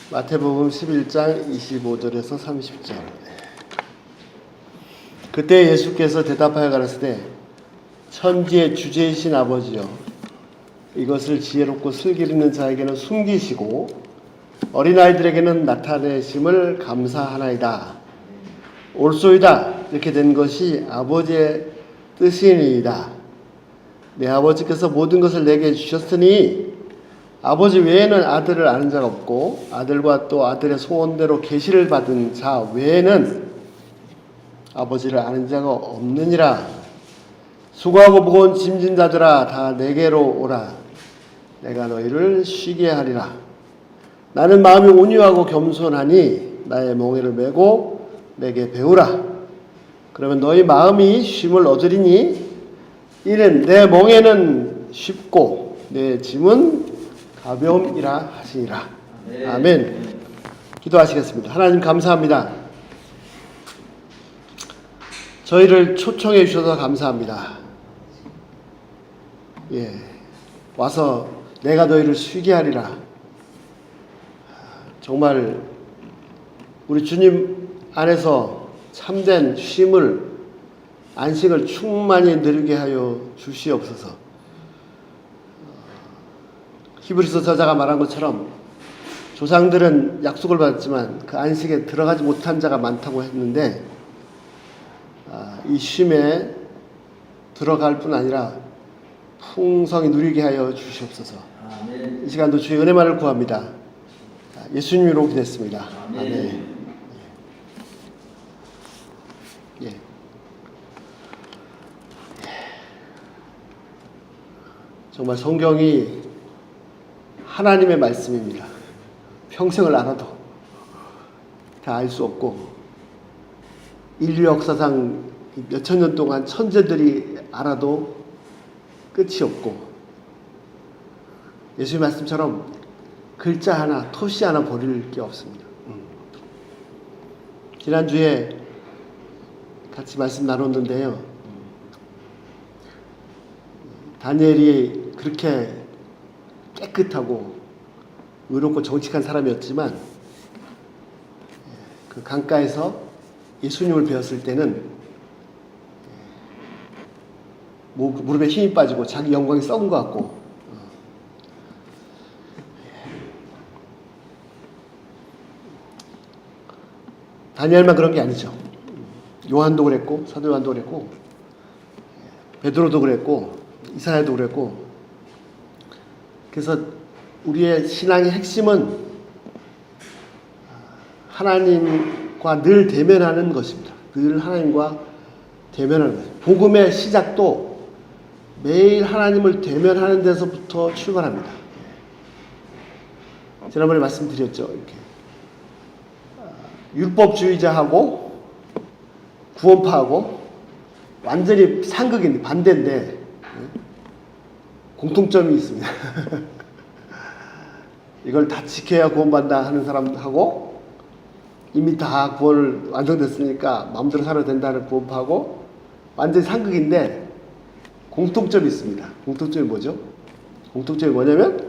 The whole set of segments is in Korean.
마태복음 11장 25절에서 30절. 그때 예수께서 대답하여 가라사대 천지의 주제이신 아버지여, 이것을 지혜롭고 슬기있는 자에게는 숨기시고 어린아이들에게는 나타내심을 감사하나이다. 옳소이다. 이렇게 된 것이 아버지의 뜻이니이다. 내 아버지께서 모든 것을 내게 주셨으니 아버지 외에는 아들을 아는 자가 없고 아들과 또 아들의 소원대로 계시를 받은 자 외에는 아버지를 아는 자가 없느니라. 수고하고 무거운 짐진 자들아, 다 내게로 오라. 내가 너희를 쉬게 하리라. 나는 마음이 온유하고 겸손하니 나의 멍에를 메고 내게 배우라. 그러면 너희 마음이 쉼을 얻으리니 이는 내 멍에는 쉽고 내 짐은 가벼움이라 하시니라. 네. 아멘. 기도하시겠습니다. 하나님 감사합니다. 저희를 초청해 주셔서 감사합니다. 와서 내가 너희를 쉬게 하리라. 정말 우리 주님 안에서 참된 쉼을, 안식을 충만히 누리게 하여 주시옵소서. 히브리서 저자가 말한 것처럼 조상들은 약속을 받았지만 그 안식에 들어가지 못한 자가 많다고 했는데, 이 쉼에 들어갈 뿐 아니라 풍성히 누리게 하여 주시옵소서. 아멘. 이 시간도 주의 은혜만을 구합니다. 예수님으로 기도했습니다. 아멘. 아멘. 정말 성경이 하나님의 말씀입니다. 평생을 알아도 다 알 수 없고, 인류 역사상 몇천 년 동안 천재들이 알아도 끝이 없고, 예수의 말씀처럼 글자 하나, 토시 하나 버릴 게 없습니다. 지난주에 같이 말씀 나눴는데요. 다니엘이 그렇게 깨끗하고 의롭고 정직한 사람이었지만 그 강가에서 예수님을 배웠을 때는 무릎에 힘이 빠지고 자기 영광이 썩은 것 같고, 다니엘만 그런 게 아니죠. 요한도 그랬고, 사도 요한도 그랬고, 베드로도 그랬고, 이사야도 그랬고. 그래서 우리의 신앙의 핵심은 하나님과 늘 대면하는 것입니다. 늘 하나님과 대면하는 것입니다. 복음의 시작도 매일 하나님을 대면하는 데서부터 출발합니다. 지난번에 말씀드렸죠. 이렇게 율법주의자하고 구원파하고 완전히 상극인데, 반대인데 공통점이 있습니다. 이걸 다 지켜야 구원받는다 하는 사람하고, 이미 다 구원을 완성됐으니까 마음대로 살아야 된다는 구원파하고 완전히 상극인데 공통점이 있습니다. 공통점이 뭐죠? 공통점이 뭐냐면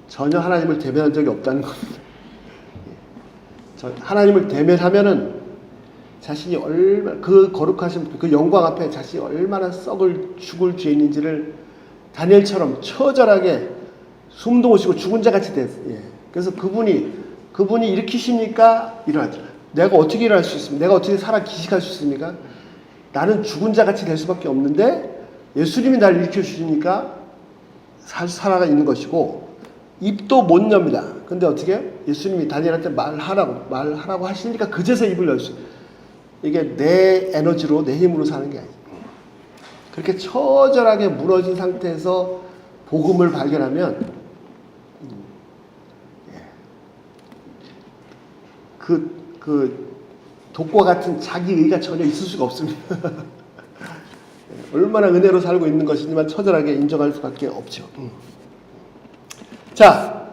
전혀 하나님을 대면한 적이 없다는 겁니다. 하나님을 대면하면은 자신이 얼마나 그 거룩하신 그 영광 앞에 자신이 얼마나 죽을 죄인인지를 다니엘처럼 처절하게 숨도 못 쉬고 죽은 자 같이 됐어요. 그래서 그분이 일으키십니까? 일어나더라. 내가 어떻게 일어날 수 있습니까? 내가 어떻게 살아 기식할 수 있습니까? 나는 죽은 자 같이 될 수밖에 없는데 예수님이 나를 일으켜 주시니까 살아가 있는 것이고, 입도 못 엽니다. 근데 어떻게? 예수님이 다니엘한테 말하라고 하시니까 그제서 입을 열 수. 이게 내 에너지로, 내 힘으로 사는 게 아니에요. 그렇게 처절하게 무너진 상태에서 복음을 발견하면 그 독과 같은 자기의가 전혀 있을 수가 없습니다. 얼마나 은혜로 살고 있는 것이지만 처절하게 인정할 수밖에 없죠. 자,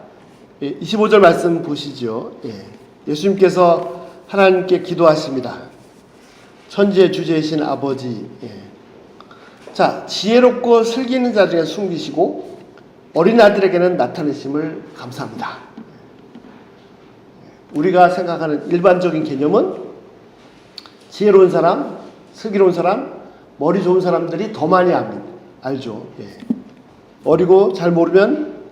25절 말씀 보시죠. 예수님께서 하나님께 기도하십니다. 천지의 주제이신 아버지. 자, 지혜롭고 슬기있는 자들에게 숨기시고 어린아들에게는 나타내심을 감사합니다. 우리가 생각하는 일반적인 개념은 지혜로운 사람, 슬기로운 사람, 머리 좋은 사람들이 더 많이 알죠. 예. 어리고 잘 모르면,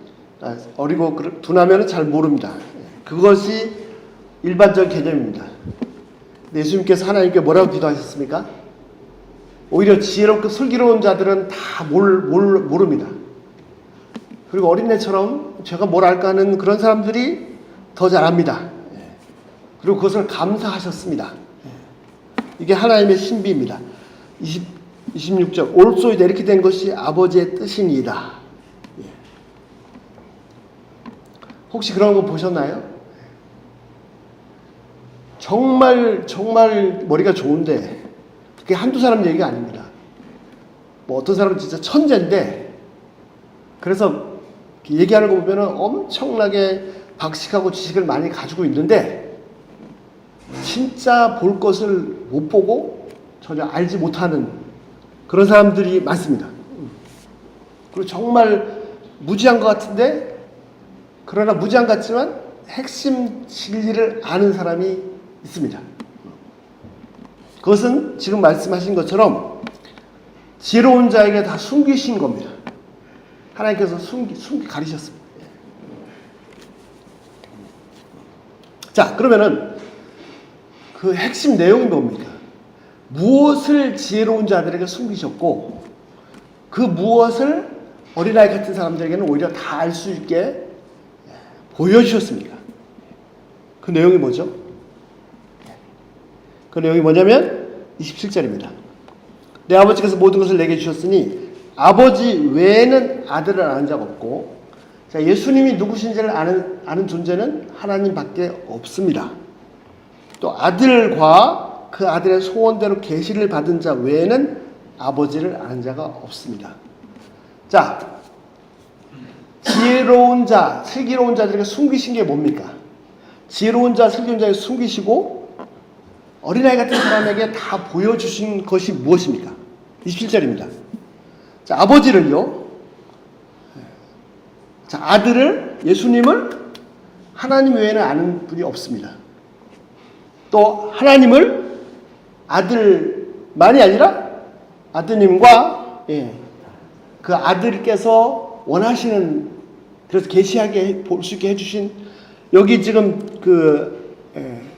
어리고 둔하면 잘 모릅니다. 그것이 일반적 개념입니다. 예수님께서 하나님께 뭐라고 기도하셨습니까? 오히려 지혜롭고 슬기로운 자들은 다 모릅니다. 그리고 어린애처럼 제가 뭘 알까 하는 그런 사람들이 더 잘합니다. 그리고 그것을 감사하셨습니다. 이게 하나님의 신비입니다. 26절 올소이다 이렇게 된 것이 아버지의 뜻이니이다. 혹시 그런 거 보셨나요? 정말 머리가 좋은데 그게 한두 사람 얘기가 아닙니다. 뭐 어떤 사람은 진짜 천재인데 그래서 얘기하는 거 보면은 엄청나게 박식하고 지식을 많이 가지고 있는데 진짜 볼 것을 못 보고 전혀 알지 못하는 그런 사람들이 많습니다. 그리고 정말 무지한 것 같은데 그러나 무지한 것 같지만 핵심 진리를 아는 사람이 있습니다. 그것은 지금 말씀하신 것처럼 지혜로운 자에게 다 숨기신 겁니다. 하나님께서 가리셨습니다. 자, 그러면은 그 핵심 내용이 뭡니까? 무엇을 지혜로운 자들에게 숨기셨고 그 무엇을 어린아이 같은 사람들에게는 오히려 다 알 수 있게 보여주셨습니까? 그 내용이 뭐죠? 그 내용이 뭐냐면 27절입니다. 내 아버지께서 모든 것을 내게 주셨으니 아버지 외에는 아들을 아는 자가 없고, 자, 예수님이 누구신지를 아는 존재는 하나님밖에 없습니다. 또 아들과 그 아들의 소원대로 계시를 받은 자 외에는 아버지를 아는 자가 없습니다. 자, 지혜로운 자, 슬기로운 자들에게 숨기신 게 뭡니까? 지혜로운 자, 슬기로운 자에게 숨기시고 어린아이 같은 사람에게 다 보여주신 것이 무엇입니까? 27절입니다. 자, 아버지를요. 자, 아들을, 예수님을 하나님 외에는 아는 분이 없습니다. 또 하나님을 아들만이 아니라 아드님과 그 아들께서 원하시는, 그래서 계시하게 볼 수 있게 해주신, 여기 지금 그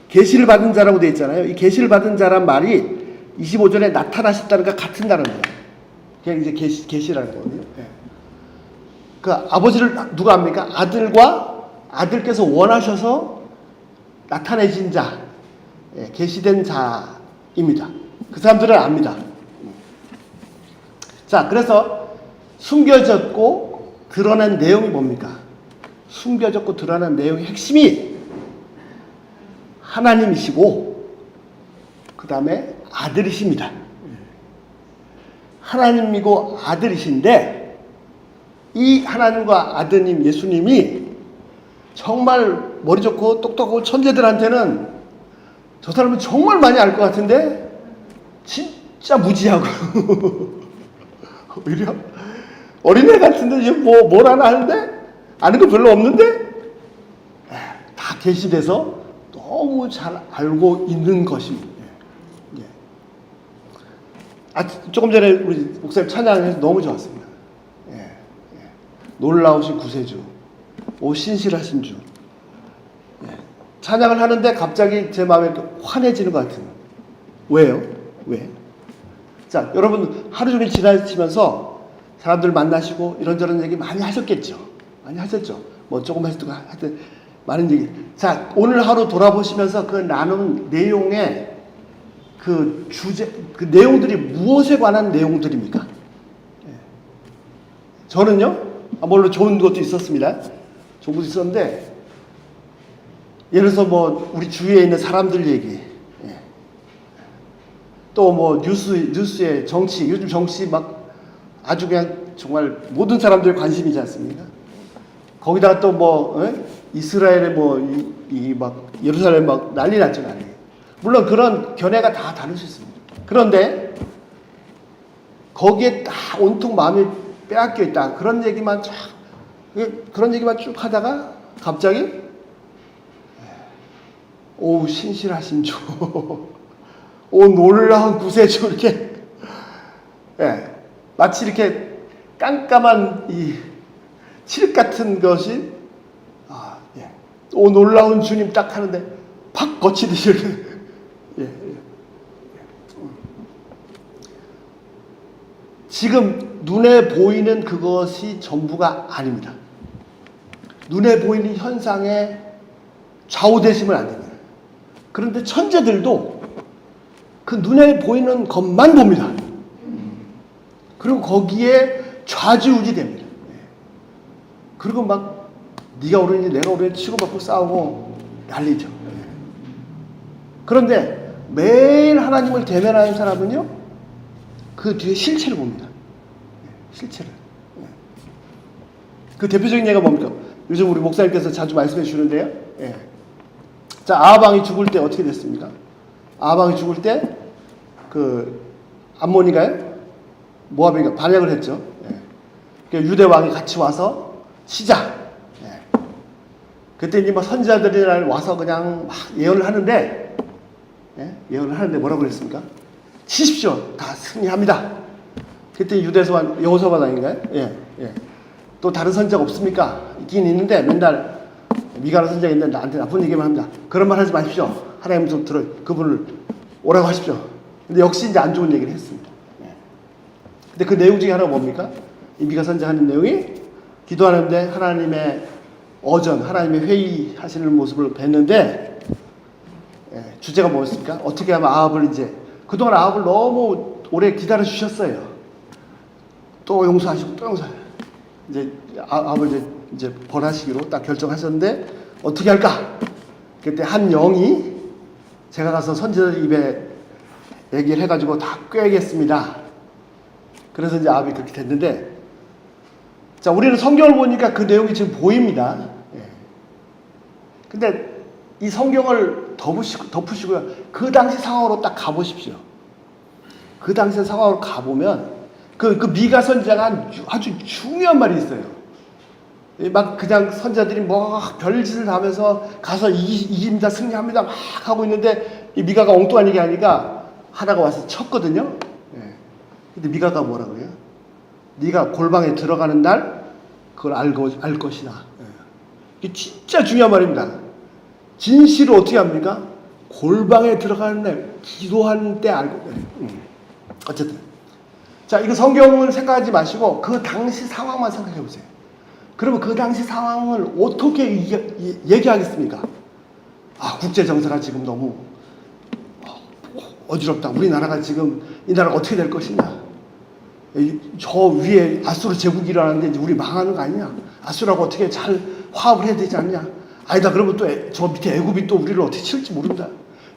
계시를 받은 자라고 되어 있잖아요. 이 계시를 받은 자란 말이 25절에 나타나셨다는 것 같은 단어입니다. 그게 이제 계시라는 거거든요. 그 아버지를 누가 압니까? 아들과 아들께서 원하셔서 나타내신 자, 계시된 자입니다. 그 사람들은 압니다. 자, 그래서 숨겨졌고 드러난 내용이 뭡니까? 숨겨졌고 드러난 내용의 핵심이 하나님이시고 그 다음에 아들이십니다. 하나님이고 아들이신데 이 하나님과 아드님 예수님이 정말 머리 좋고 똑똑하고 천재들한테는 저 사람은 정말 많이 알 것 같은데 진짜 무지하고 오히려 어린애 같은데 이제 뭘 하나 하는데 아는 거 별로 없는데 다 계시돼서 너무 잘 알고 있는 것입니다. 조금 전에 우리 목사님 찬양해서 너무 좋았습니다. 놀라우신 구세주, 오 신실하신 주. 찬양을 하는데 갑자기 제 마음에 환해지는 것 같은. 왜요? 왜? 자, 여러분 하루 종일 지나치면서 사람들 만나시고 이런저런 얘기 많이 하셨겠죠. 많이 하셨죠. 뭐 조금 하시고 하여튼 많은 얘기. 자, 오늘 하루 돌아보시면서 그 나눈 내용의 그 주제, 그 내용들이 무엇에 관한 내용들입니까? 저는요, 물론 좋은 것도 있었습니다. 좋은 것도 있었는데, 예를 들어서 뭐, 우리 주위에 있는 사람들 얘기, 또 뭐, 뉴스에 정치, 요즘 정치 막 아주 그냥 정말 모든 사람들 관심이지 않습니까? 거기다가 또 뭐, 이스라엘에 뭐, 막, 예루살렘 막 난리 났죠, 난리. 물론 그런 견해가 다 다를 수 있습니다. 그런데 거기에 다 온통 마음이 빼앗겨 있다. 그런 얘기만 쭉 하다가 갑자기 오 신실하신 주, 오 놀라운 구세주 이렇게 예, 마치 이렇게 깜깜한 이 칠흑 같은 것이 예. 오 놀라운 주님 딱 하는데 팍 거치듯이 이렇게 예, 예. 지금 눈에 보이는 그것이 전부가 아닙니다. 눈에 보이는 현상에 좌우되시면 안 됩니다. 그런데 천재들도 그 눈에 보이는 것만 봅니다. 그리고 거기에 좌지우지 됩니다. 그리고 막 네가 옳으니 내가 옳으니 치고받고 싸우고 난리죠. 그런데 매일 하나님을 대면하는 사람은요, 그 뒤에 실체를 봅니다. 실체를. 그 대표적인 예가 뭡니까? 요즘 우리 목사님께서 자주 말씀해 주시는데요. 예. 자, 아하방이 죽을 때 어떻게 됐습니까? 아하방이 죽을 때 그 암몬이가요? 모압이가 반역을 했죠. 예. 유대 왕이 같이 와서 시작. 예. 그때 이제 막 선지자들이 와서 그냥 막 예언을 하는데, 예? 예언을 하는데 뭐라고 그랬습니까? 치십시오. 다 승리합니다. 그때 유대서 여호사밧 아닌가요? 예, 예. 또 다른 선지자가 없습니까? 있긴 있는데 맨날 미가라 선지자가 있는데 나한테 나쁜 얘기만 합니다. 그런 말 하지 마십시오. 하나님 좀 들어 그분을 오라고 하십시오. 근데 역시 이제 안 좋은 얘기를 했습니다. 예. 근데 그 내용 중에 하나가 뭡니까? 이 미가 선지자 하는 내용이 기도하는데 하나님의 하나님의 회의하시는 모습을 뵀는데, 예, 주제가 뭐였습니까? 어떻게 하면 아합을 이제 그동안 아합을 너무 오래 기다려 주셨어요. 또 용서하시고 또 용서하시고 이제 아합을 이제 벌하시기로 딱 결정하셨는데 어떻게 할까? 그때 한 영이 제가 가서 선지자들 입에 얘기를 해가지고 다 꿰겠습니다. 그래서 이제 아합이 그렇게 됐는데, 자, 우리는 성경을 보니까 그 내용이 지금 보입니다. 예. 근데 이 성경을 덮으시고요. 그 당시 상황으로 딱 가보십시오. 그 당시 상황으로 가보면 그 미가 선지자가 아주 중요한 말이 있어요. 막 그냥 선지자들이 뭐 별짓을 하면서 가서 이깁니다, 승리합니다 막 하고 있는데 이 미가가 엉뚱한 얘기 하니까 하나가 와서 쳤거든요. 예. 근데 미가가 뭐라 그래요? 네가 골방에 들어가는 날 그걸 알 것이다. 예. 이게 진짜 중요한 말입니다. 진실을 어떻게 합니까? 골방에 들어가는 날 기도하는 때 알고. 어쨌든 자, 이거 성경을 생각하지 마시고 그 당시 상황만 생각해 보세요. 그러면 그 당시 상황을 어떻게 얘기하겠습니까? 아, 국제 정세가 지금 너무 어지럽다. 우리나라가 지금 이 나라가 어떻게 될 것이냐. 저 위에 아수르 제국이 일어나는데 이제 우리 망하는 거 아니냐. 아수르하고 어떻게 잘 화합을 해야 되지 않냐. 아니다. 그러면 또 저 밑에 애굽이 또 우리를 어떻게 칠지 모른다.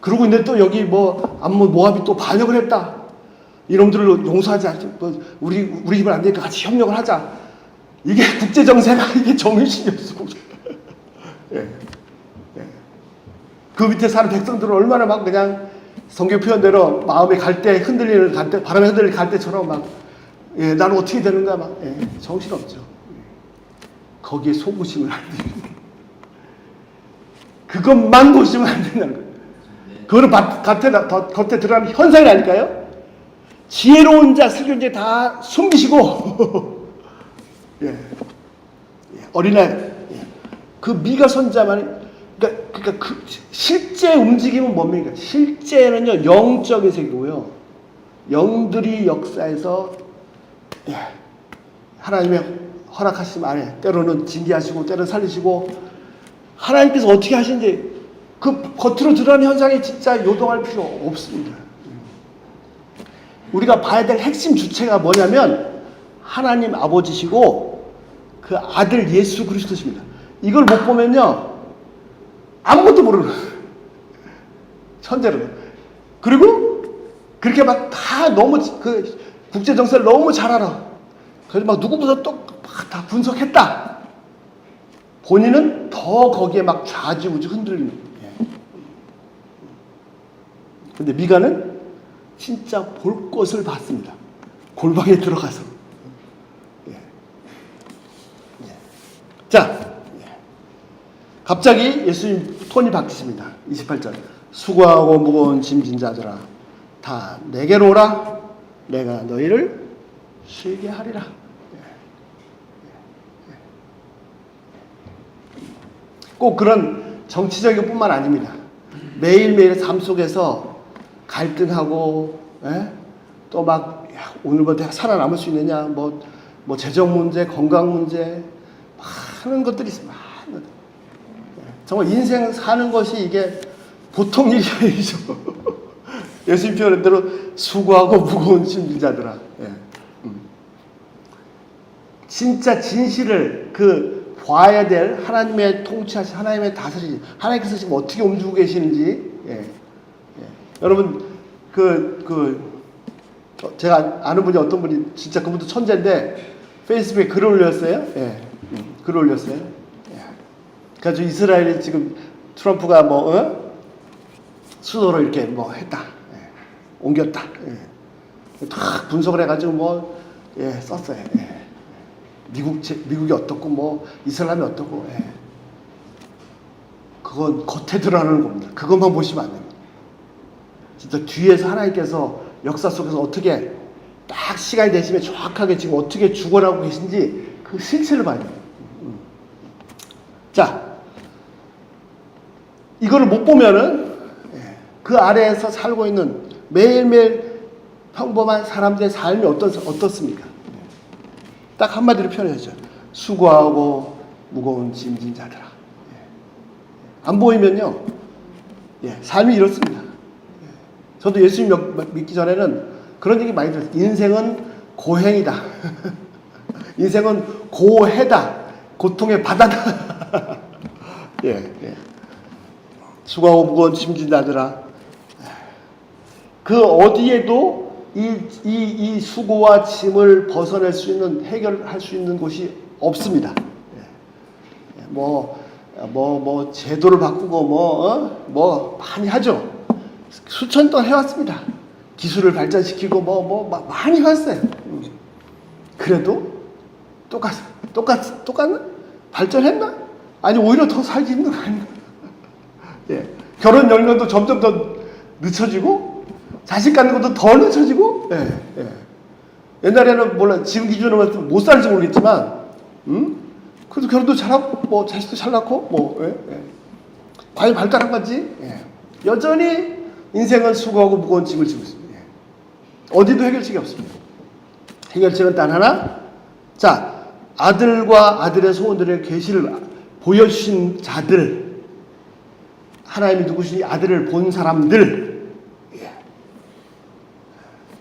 그러고 있는데 또 여기 암몬 모압이 또 반역을 했다. 이놈들을 용서하지 않지. 우리 힘은 안 되니까 같이 협력을 하자. 이게 국제 정세가 이게 정신이 없어. 예. 예. 그 밑에 사는 백성들은 얼마나 막 그냥 성경 표현대로 마음의 갈대 흔들리는 갈대, 바람에 흔들리는 갈대처럼 막, 예, 나는 어떻게 되는가 막, 예, 정신 없죠. 거기에 속으시면 안 돼요. 그것만 보시면 안 된다는 거예요. 그거는 겉에 드러나는 현상이 아닐까요? 지혜로운 자, 슬기로운 자 다 숨기시고, 예. 예. 어린아이, 예. 그 미가 선자만, 그러니까 그 실제 움직임은 뭡니까? 실제는요, 영적인 세계고요. 영들이 역사에서, 예. 하나님의 허락하심 안에 때로는 징계하시고, 때로는 살리시고, 하나님께서 어떻게 하시는지, 그 겉으로 드러나는 현상에 진짜 요동할 필요 없습니다. 우리가 봐야 될 핵심 주체가 뭐냐면 하나님 아버지시고 그 아들 예수 그리스도십니다. 이걸 못 보면요 아무것도 모르는 거예요. 천재로. 그리고 그렇게 막 다 너무 그 국제 정세를 너무 잘 알아. 그래서 막 누구보다 또 다 분석했다. 본인은 더 거기에 막 좌지우지 흔들리는 거예요. 근데 미가는 진짜 볼 것을 봤습니다. 골방에 들어가서. 예. 예. 자, 갑자기 예수님 톤이 바뀌십니다. 28절. 수고하고 무거운 짐진 자들아 다 내게로 오라. 내가 너희를 쉬게 하리라. 꼭 그런 정치적인 뿐만 아닙니다. 매일매일 삶 속에서 갈등하고, 또 막 오늘부터 살아남을 수 있느냐, 뭐 재정 문제, 건강 문제, 많은 것들이 있습니다. 정말 인생 사는 것이 이게 보통 일이 아니죠. 예수님 표현한 대로 수고하고 무거운 짐진 자들아. 진짜 진실을 봐야 될 하나님의 통치하신 하나님의 다스리심, 하나님께서 지금 어떻게 움직이고 계시는지, 여러분, 제가 아는 분이 어떤 분이 진짜 그분도 천재인데, 페이스북에 글을 올렸어요. 글을 올렸어요. 그래서 이스라엘이 지금 트럼프가 수도로 이렇게 했다. 옮겼다. 다 분석을 해가지고 썼어요. 미국이 어떻고 이슬람이 어떻고 그건 겉에 드러나는 겁니다. 그것만 보시면 안 됩니다. 진짜 뒤에서 하나님께서 역사 속에서 어떻게 딱 시간이 되시면 정확하게 지금 어떻게 죽어나가고 계신지 그 실체를 봐야 돼요. 자, 이거를 못 보면은 그 아래에서 살고 있는 매일매일 평범한 사람들의 삶이 어떻습니까? 딱 한마디로 표현하죠. 수고하고 무거운 짐진 자들아. 안 보이면요, 삶이 이렇습니다. 저도 예수님 믿기 전에는 그런 얘기 많이 들었어요. 인생은 고행이다. 인생은 고해다. 고통의 바다다. 수고하고 무거운 짐진 자들아. 그 어디에도 이 수고와 짐을 벗어낼 수 있는, 해결할 수 있는 곳이 없습니다. 제도를 바꾸고, 많이 하죠. 수천 년 해왔습니다. 기술을 발전시키고, 많이 해왔어요. 그래도 똑같나? 발전했나? 아니, 오히려 더 살기 힘든 거 아닌가? 결혼 연령도 점점 더 늦춰지고, 자식 갖는 것도 더 늦춰지고, 옛날에는 몰라, 지금 기준으로 못 살지 모르겠지만, 그래도 결혼도 잘하고, 자식도 잘 낳고, 과연 발달한 건지, 여전히 인생은 수고하고 무거운 짐을 지고 있습니다. 어디도 해결책이 없습니다. 해결책은 단 하나, 자, 아들과 아들의 소원들의 계시를 보여주신 자들, 하나님이 누구시니 아들을 본 사람들,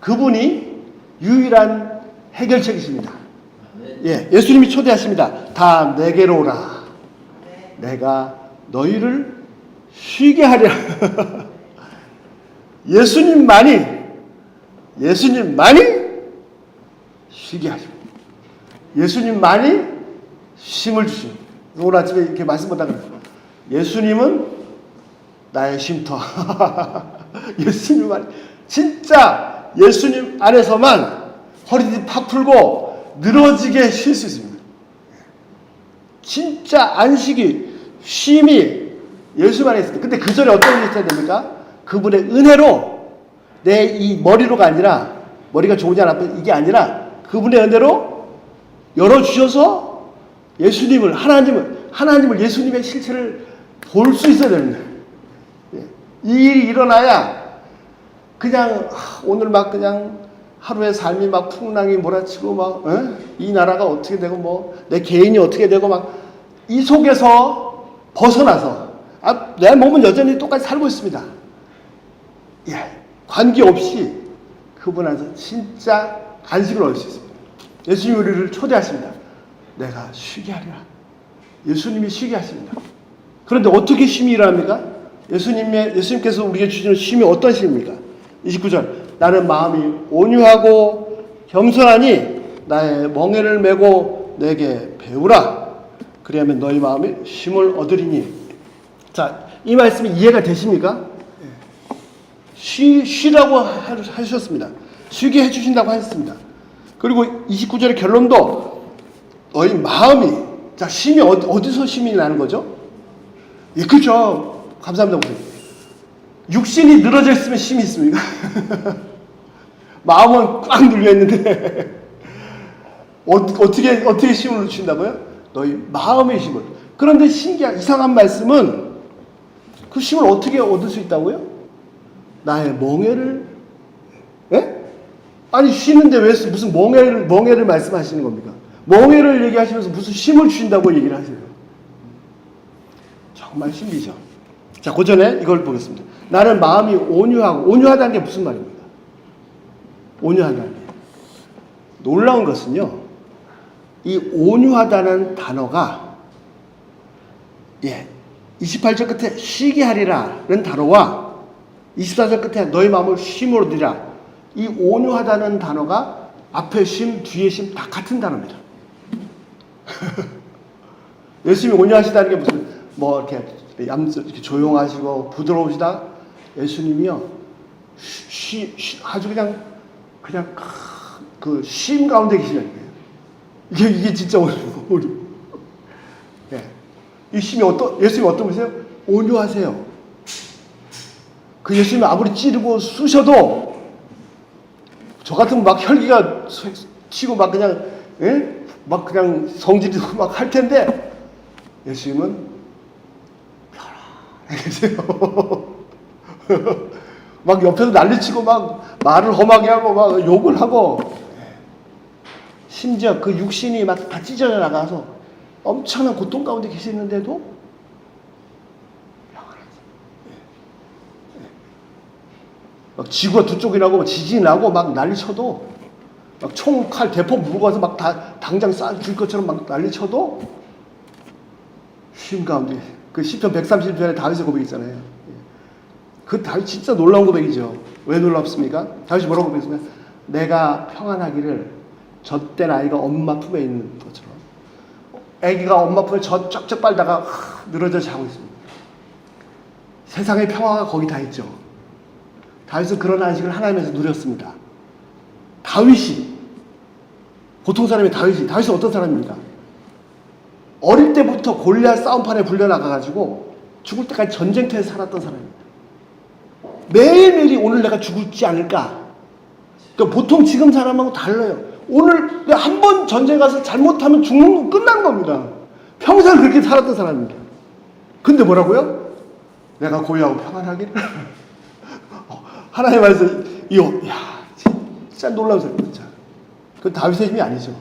그분이 유일한 해결책이십니다. 예수님이 초대하십니다. 다 내게로 오라. 내가 너희를 쉬게 하리라. 예수님만이 쉬게 하십니다. 예수님만이 쉼을 주십니다. 오늘 아침에 이렇게 말씀보다 그래요. 예수님은 나의 쉼터. 예수님만, 진짜 예수님 안에서만 허리띠 팍 풀고 늘어지게 쉴 수 있습니다. 진짜 안식이, 쉼이 예수 안에 있습니다. 근데 그 전에 어떤 일이 있어야 됩니까? 그분의 은혜로, 내 이 머리로가 아니라, 머리가 좋으냐 나쁘냐 이게 아니라 그분의 은혜로 열어주셔서 예수님을, 하나님을 예수님의 실체를 볼 수 있어야 됩니다. 이 일이 일어나야 그냥 오늘 그냥 하루의 삶이 풍랑이 몰아치고 이 나라가 어떻게 되고 내 개인이 어떻게 되고 이 속에서 벗어나서 내 몸은 여전히 똑같이 살고 있습니다. 관계없이 그분 안에서 진짜 안식을 얻을 수 있습니다. 예수님이 우리를 초대하십니다. 내가 쉬게 하리라. 예수님이 쉬게 하십니다. 그런데 어떻게 쉼이 일어납니까? 예수님께서 우리에게 주시는 쉼이 어떤 쉼입니까? 29절. 나는 마음이 온유하고 겸손하니 나의 멍에를 메고 내게 배우라. 그리하면 너희 마음이 쉼을 얻으리니. 자, 이 말씀이 이해가 되십니까? 쉬라고 하셨습니다. 쉬게 해주신다고 하셨습니다. 그리고 29절의 결론도 너희 마음이, 자, 쉼이 어디서 쉼이 나는 거죠? 예, 그렇죠. 감사합니다. 목사님. 육신이 늘어져 있으면 힘이 있습니까? 마음은 꽉 눌려 있는데 어떻게 힘을 주신다고요? 너희 마음의 힘을. 그런데 이상한 말씀은 그 힘을 어떻게 얻을 수 있다고요? 나의 멍에를, 예? 아니 쉬는데 왜 무슨 멍에를 말씀하시는 겁니까? 멍에를 얘기하시면서 무슨 힘을 주신다고 얘기를 하세요. 정말 신비죠. 자, 그 전에 이걸 보겠습니다. 나는 마음이 온유하다는 게 무슨 말입니까? 온유하다는 게. 놀라운 것은요, 이 온유하다는 단어가, 28절 끝에 쉬게 하리라는 단어와 24절 끝에 너희 마음을 쉼으로 얻으리라. 이 온유하다는 단어가 앞에 쉼, 뒤에 쉼 다 같은 단어입니다. 예수님이 온유하시다는 게 무슨, 이렇게 조용하시고 부드러우시다? 예수님이요, 아주 그냥 그 쉼 가운데 계시는 거예요. 이게 진짜 어려워. 이 쉼이 예수님이 어떤 분이세요? 온유하세요. 그 예수님이 아무리 찌르고 쑤셔도 저 같으면 막 혈기가 치고 막 그냥 성질이고 막 할 텐데 예수님은 편안하게 계세요. 막 옆에서 난리치고 막 말을 험하게 하고 막 욕을 하고 심지어 그 육신이 막 다 찢어져 나가서 엄청난 고통 가운데 계시는데도 막 지구가 두 쪽이 나고 지진이 나고 막 난리쳐도 막 총, 칼, 대포 물고 와서 막 당장 쏴줄 것처럼 막 난리쳐도 쉼 가운데. 그 시편 130편에 다윗의 고백 있잖아요. 그 다윗 진짜 놀라운 고백이죠. 왜 놀랍습니까? 다윗이 뭐라고 고백했습니까? 내가 평안하기를 젖된 아이가 엄마 품에 있는 것처럼. 아기가 엄마 품에 쩍쩍 빨다가 늘어져 자고 있습니다. 세상의 평화가 거기 다 있죠. 다윗은 그런 안식을 하나님에서 누렸습니다. 다윗이 보통 사람이 다윗은 어떤 사람입니까? 어릴 때부터 골리앗 싸움판에 불려나가가지고 죽을 때까지 전쟁터에서 살았던 사람입니다. 매일매일이 오늘 내가 죽을지 않을까. 그러니까 보통 지금 사람하고 달라요. 오늘 한 번 전쟁 가서 잘못하면 죽는 거 끝난 겁니다. 평생 그렇게 살았던 사람입니다. 근데 뭐라고요? 내가 고요하고 평안하기를. 하나님 말해서 진짜 놀라운 소리 진짜. 그건 다윗의 힘이 아니죠.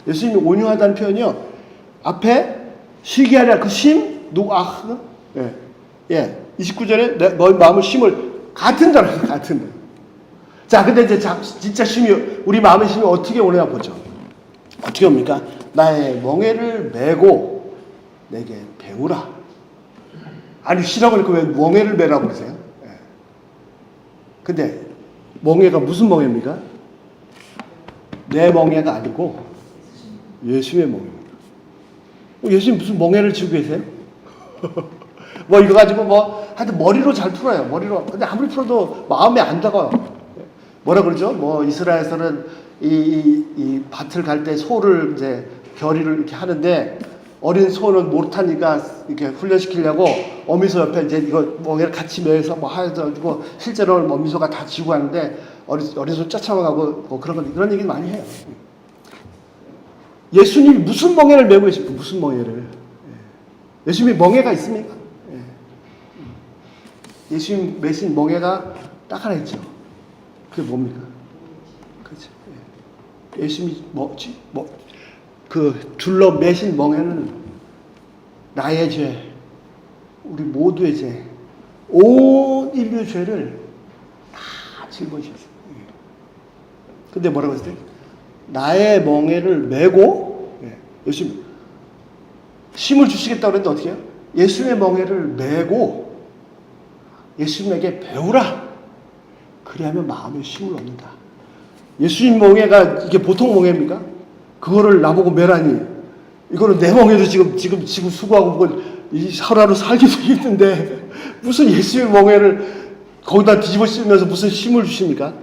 예수님이 온유하다는 표현이요, 앞에 쉬게 하랴 그 쉼, 29절에 너희 마음을 쉼을 같은 단어입니다. 같은 단어. 자, 근데 이제 진짜 쉼이, 우리 마음의 쉼이 어떻게 오려나 보죠. 어떻게 옵니까? 나의 멍에를 메고 내게 배우라. 아니, 쉬라고 그러니까 왜 멍에를 메라고 그러세요? 근데 멍에가 무슨 멍에입니까? 내 멍에가 아니고 예수님의 멍에입니다. 예수님 무슨 멍에를 쥐고 계세요? 이거 가지고 하여튼 머리로 잘 풀어요. 머리로. 근데 아무리 풀어도 마음에 안 다가요. 뭐라 그러죠? 이스라엘에서는 이 밭을 갈 때 소를 이제 결의를 이렇게 하는데 어린 소는 못하니까 이렇게 훈련시키려고 어미소 옆에 이제 이거 멍에를 같이 매서 해가지고 실제로는 어미소가 다 지고 하는데 어린 소 쫓아가고 그런 얘기 많이 해요. 예수님이 무슨 멍에를 메고 계십니까? 무슨 멍에를? 예수님이 멍에가 있습니까? 예수님 메신 멍에가 딱 하나 있죠. 그게 뭡니까? 그렇죠. 예수님이 둘러 매신 멍에는 나의 죄, 우리 모두의 죄, 온 인류의 죄를 다 짊어지셨어요. 근데 뭐라고 했어요? 나의 멍에를 메고, 예수님 힘을 주시겠다고 그랬는데 어떻게 해요? 예수님의 멍에를 메고 예수님에게 배우라. 그래야면 마음의 힘을 얻는다. 예수님 멍에가 이게 보통 멍에입니까? 그거를 나보고 메라니. 이거는 내 멍에도 지금 수고하고 하루하루 살기도 힘든데 무슨 예수님의 멍에를 거기다 뒤집어 씌우면서 무슨 힘을 주십니까?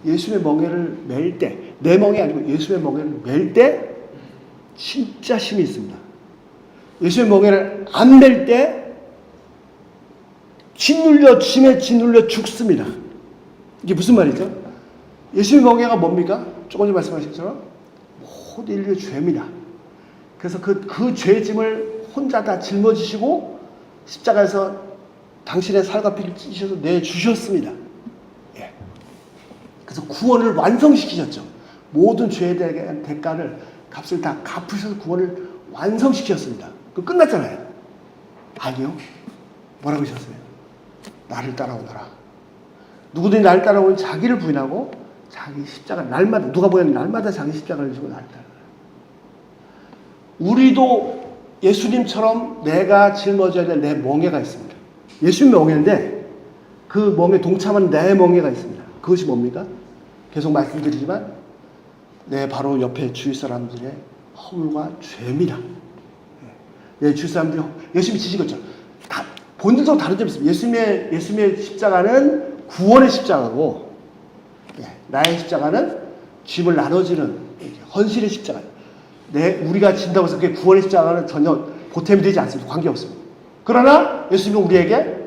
예수님의 멍에를 맬 때, 내 멍에 아니고 예수님의 멍에를 맬 때 진짜 힘이 있습니다. 예수의 멍에를 안 맬 때 침에 짓눌려 죽습니다. 이게 무슨 말이죠? 예수의 멍에가 뭡니까? 조금 전에 말씀하신 것처럼 모든 인류의 죄입니다. 그래서 그 죄짐을 혼자 다 짊어지시고 십자가에서 당신의 살과 피를 찢으셔서 내주셨습니다. 예. 그래서 구원을 완성시키셨죠. 모든 죄에 대한 대가를, 값을 다 갚으셔서 구원을 완성시켰습니다. 그 끝났잖아요. 아니요. 뭐라고 하셨어요? 나를 따라오너라. 누구든지 나를 따라오면 자기를 부인하고 자기 십자가 날마다, 누가 보면 날마다 자기 십자가를 지고 나를 따라오라. 우리도 예수님처럼 내가 짊어져야 될 내 멍에가 있습니다. 예수님 멍에인데 그 멍에 동참한 내 멍에가 있습니다. 그것이 뭡니까? 계속 말씀드리지만 바로 옆에 주위 사람들의 허물과 죄입니다. 내 주위 사람들이 열심히 지신 것처럼 다 본질적으로 다른 점이 있습니다. 예수님의 십자가는 구원의 십자가고 나의 십자가는 짐을 나눠지는 헌신의 십자가. 우리가 진다고 해서 그게 구원의 십자가는 전혀 보탬이 되지 않습니다. 관계없습니다. 그러나 예수님은 우리에게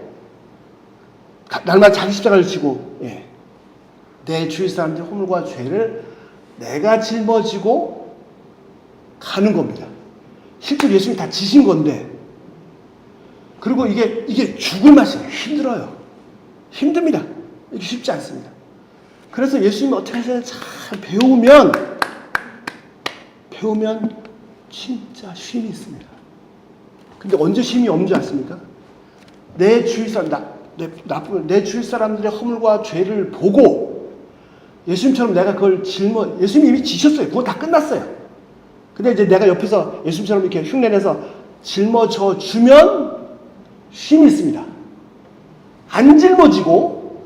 날마다 자기 십자가를 지고 내 주위 사람들의 허물과 죄를 내가 짊어지고 가는 겁니다. 실제로 예수님이 다 지신 건데, 그리고 이게 죽을 맛이에요. 힘들어요. 힘듭니다. 이게 쉽지 않습니다. 그래서 예수님이 어떻게 하시는지 잘 배우면 진짜 쉼이 있습니다. 근데 언제 쉼이 없는 줄 아십니까? 내 주위 사람들의 허물과 죄를 보고 예수님처럼 내가 그걸 예수님이 이미 지셨어요. 그거 다 끝났어요. 근데 이제 내가 옆에서 예수님처럼 이렇게 흉내내서 짊어져 주면 쉼이 있습니다. 안 짊어지고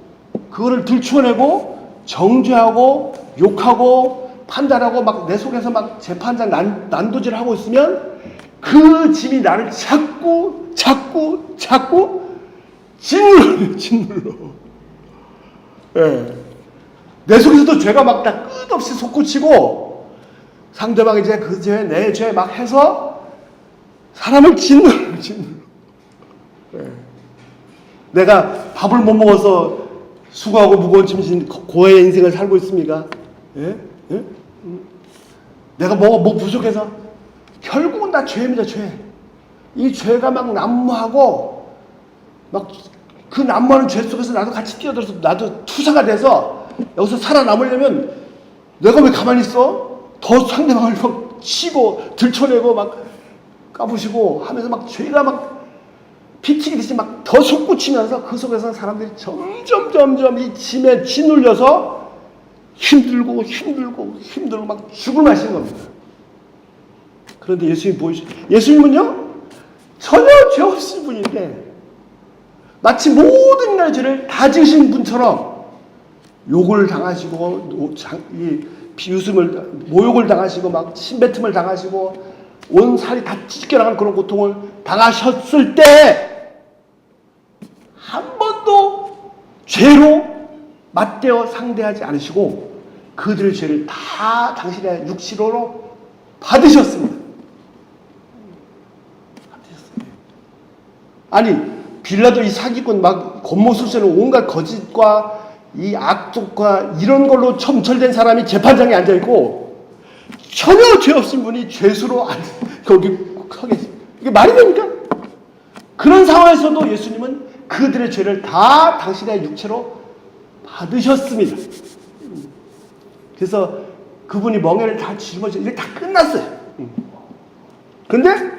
그거를 들추어내고 정죄하고 욕하고 판단하고 막 내 속에서 막 재판장 난도질을 하고 있으면 그 짐이 나를 자꾸 짓눌러. 내 속에서도 죄가 막 다 끝없이 솟구치고 상대방이 이제 그 죄, 내 죄 막 해서 사람을 짓눌러. 내가 밥을 못 먹어서 수고하고 무거운 짐 진 고의 인생을 살고 있습니까? 내가 뭐 부족해서 결국은 다 죄입니다. 죄. 이 죄가 막 난무하고 막 그 난무하는 죄 속에서 나도 같이 뛰어들어서 나도 투사가 돼서 여기서 살아남으려면 내가 왜 가만히 있어? 더 상대방을 막 치고 들춰내고 막 까부시고 하면서 막 죄가 막 피튀기듯이 막 더 솟구치면서 그 속에서 사람들이 점점 이 짐에 짓눌려서 힘들고 막 죽을 맛인 겁니다. 그런데 예수님은요 전혀 죄 없으신 분인데 마치 모든 인간의 죄를 다 지으신 분처럼 욕을 당하시고 모욕을 당하시고 막 침뱉음을 당하시고 온 살이 다 찢겨나가는 그런 고통을 당하셨을 때 한 번도 죄로 맞대어 상대하지 않으시고 그들의 죄를 다 당신의 육시로 받으셨습니다. 아니 빌라도 이 사기꾼 막 겉모술수는 온갖 거짓과 이 악독과 이런 걸로 첨철된 사람이 재판장에 앉아있고 전혀 죄 없은 분이 죄수로 거기 하겠습니다. 이게 말이 됩니까? 그런 상황에서도 예수님은 그들의 죄를 다 당신의 육체로 받으셨습니다. 그래서 그분이 멍에를 다 짊어지고 이게 다 끝났어요. 근데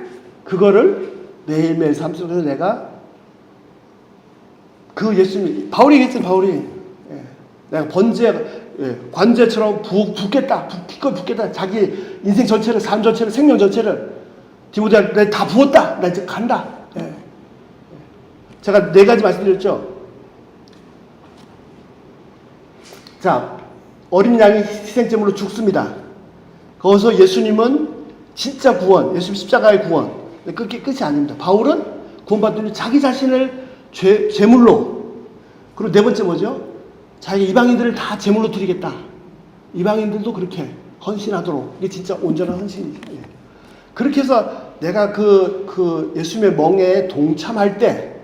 그거를 매일매일 삶 속에서 내가 그 예수님, 바울이 얘기했잖아요. 바울이 내가 관제처럼 붓겠다. 자기 인생 전체를, 삶 전체를, 생명 전체를 디모데한테 내가 다 부었다. 나 이제 간다. 제가 4가지 말씀드렸죠. 자, 어린 양이 희생제물로 죽습니다. 거기서 예수님은 진짜 구원, 예수님 십자가의 구원. 그게 끝이 아닙니다. 바울은 구원받은 자기 자신을 제물로, 그리고 4번째 뭐죠? 자기 이방인들을 다 제물로 드리겠다. 이방인들도 그렇게 헌신하도록. 이게 진짜 온전한 헌신이죠. 그렇게 해서 내가 그 예수님의 멍에에 동참할 때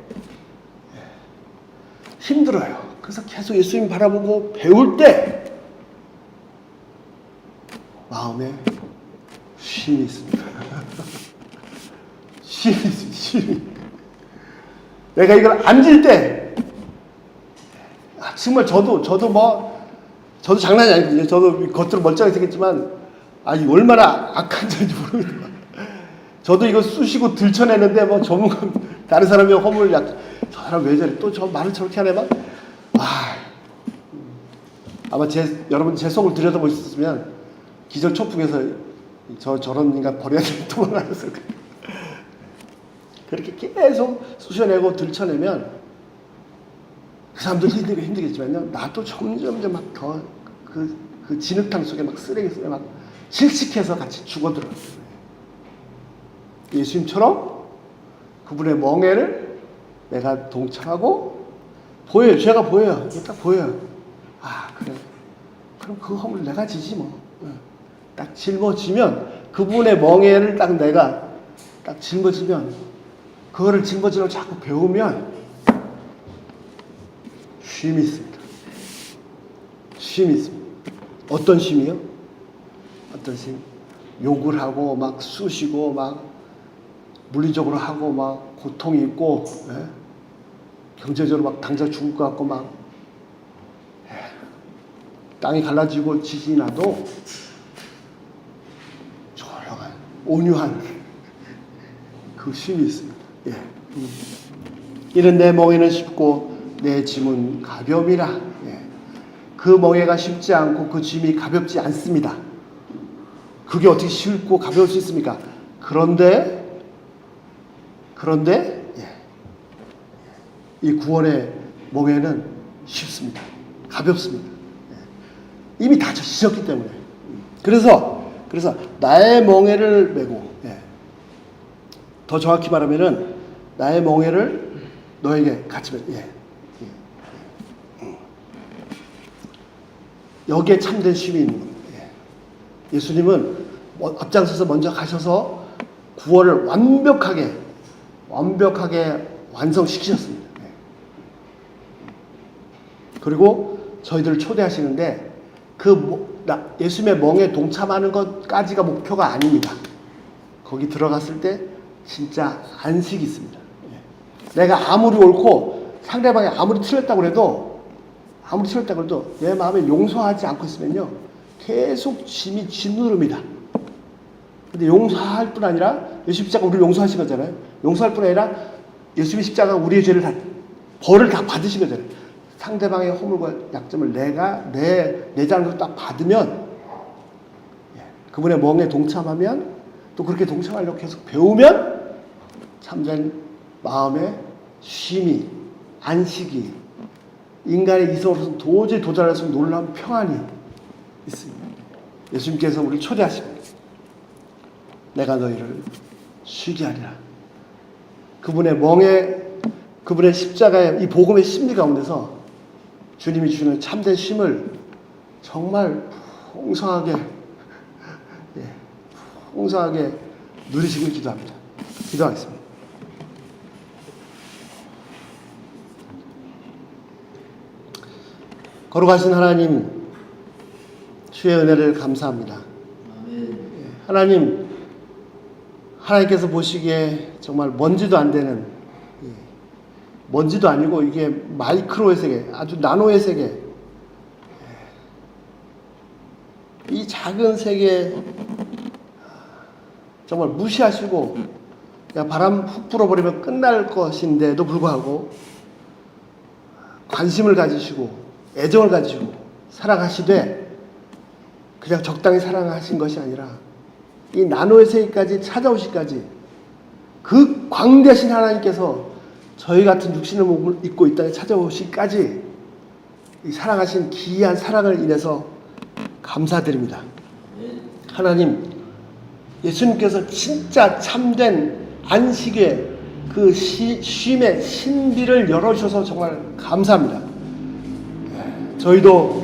힘들어요. 그래서 계속 예수님 바라보고 배울 때 마음에 쉼이 있습니다. 쉼이 있습니다. 쉼이. 내가 이걸 앉을 때 정말 저도 장난이 아니거든요. 저도 겉으로 멀쩡하게 생겼지만 이 얼마나 악한 자인지 모르겠어요. 저도 이거 쑤시고 들춰내는데 뭐 전문가 다른 사람이 허물 저 사람 왜 저래 또 저 말을 저렇게 하네 막 아마 여러분 제 속을 들여다보셨으면 기절초풍에서 저런 인간 버려야 되는 도망가셨을 거예요. 그렇게 계속 쑤셔내고 들춰내면 그 사람도 힘들겠지만요. 나도 점점 막 더 그 진흙탕 속에 막 쓰레기 속에 막 질식해서 같이 죽어들어요. 예수님처럼 그분의 멍에를 내가 동참하고 보여요. 죄가 보여요. 이게 딱 보여요. 그래. 그럼 그 허물 내가 지지 뭐. 딱 짊어지면 그분의 멍에를 딱 내가 딱 짊어지면 그거를 짊어지려고 자꾸 배우면 쉼이 있습니다. 쉼이 있습니다. 어떤 쉼이요? 어떤 쉼? 욕을 하고 막 쑤시고 막 물리적으로 하고 막 고통이 있고 경제적으로 막 당장 죽을 것 같고 막 땅이 갈라지고 지진이 나도 조용한 온유한 그 쉼이 있습니다. 이는 내 멍에는 쉽고 내 짐은 가벼움이라. 그 멍에가 쉽지 않고 그 짐이 가볍지 않습니다. 그게 어떻게 쉽고 가벼울 수 있습니까? 그런데 이 구원의 멍에는 쉽습니다. 가볍습니다. 이미 다 지셨기 때문에. 그래서 나의 멍에를 메고, 더 정확히 말하면은 나의 멍에를 너에게 같이 여기에 참된 쉼이 있는 겁니다. 예수님은 앞장서서 먼저 가셔서 구원을 완벽하게 완성시키셨습니다. 그리고 저희들을 초대하시는데 예수님의 멍에 동참하는 것까지가 목표가 아닙니다. 거기 들어갔을 때 진짜 안식이 있습니다. 내가 아무리 옳고 상대방이 아무리 틀렸다고 해도 내 마음에 용서하지 않고 있으면요 계속 짐이 짓누릅니다. 근데 용서할 뿐 아니라 예수 십자가 우리를 용서하신 거잖아요. 용서할 뿐 아니라 예수님의 십자가 우리의 죄를 벌을 다 받으신 거잖아요. 상대방의 허물과 약점을 내가 내 잘못을 딱 받으면 그분의 멍에 동참하면 또 그렇게 동참하려고 계속 배우면 참된 마음의 쉼이 안식이 인간의 이성으로서는 도저히 도달할 수 없는 놀라운 평안이 있습니다. 예수님께서 우리를 초대하십니다. 내가 너희를 쉬게 하리라. 그분의 멍에 그분의 십자가의 이 복음의 심리 가운데서 주님이 주는 참된 쉼을 정말 풍성하게 누리시길 기도합니다. 기도하겠습니다. 거룩하신 하나님, 주의 은혜를 감사합니다. 하나님, 하나님께서 보시기에 정말 먼지도 안 되는, 먼지도 아니고 이게 마이크로의 세계, 아주 나노의 세계, 이 작은 세계 정말 무시하시고 그냥 바람 훅 불어버리면 끝날 것인데도 불구하고 관심을 가지시고 애정을 가지시고 사랑하시되 그냥 적당히 사랑하신 것이 아니라 이 나노의 세계까지 찾아오시기까지 그 광대하신 하나님께서 저희 같은 육신의 몸을 입고 이 땅에 찾아오시기까지 이 사랑하신 기이한 사랑을 인해서 감사드립니다. 하나님, 예수님께서 진짜 참된 안식의 그 쉼의 신비를 열어주셔서 정말 감사합니다. 저희도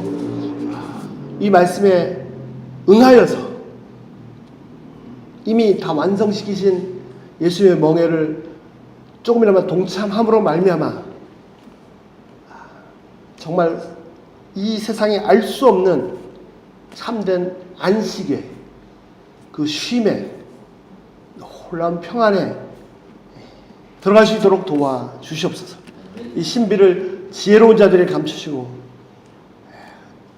이 말씀에 응하여서 이미 다 완성시키신 예수님의 멍에를 조금이나마 동참함으로 말미암아 정말 이 세상에 알 수 없는 참된 안식의 그 쉼에 놀라운 평안에 들어갈 수 있도록 도와주시옵소서. 이 신비를 지혜로운 자들이 감추시고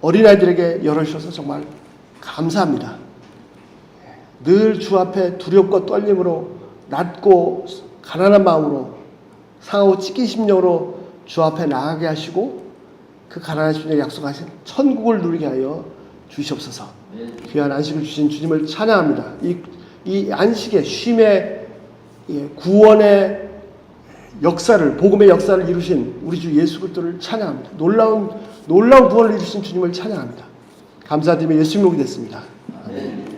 어린아이들에게 열어주셔서 정말 감사합니다. 늘 주 앞에 두렵고 떨림으로 낮고 가난한 마음으로 상하고 찢긴 심령으로 주 앞에 나가게 하시고 그 가난한 심령에 약속하신 천국을 누리게 하여 주시옵소서. 귀한 안식을 주신 주님을 찬양합니다. 이 안식의 쉼의 구원의 역사를, 복음의 역사를 이루신 우리 주 예수 그리스도를 찬양합니다. 놀라운 구원을 이루신 주님을 찬양합니다. 감사드리며 예수님 목이 됐습니다. 아멘.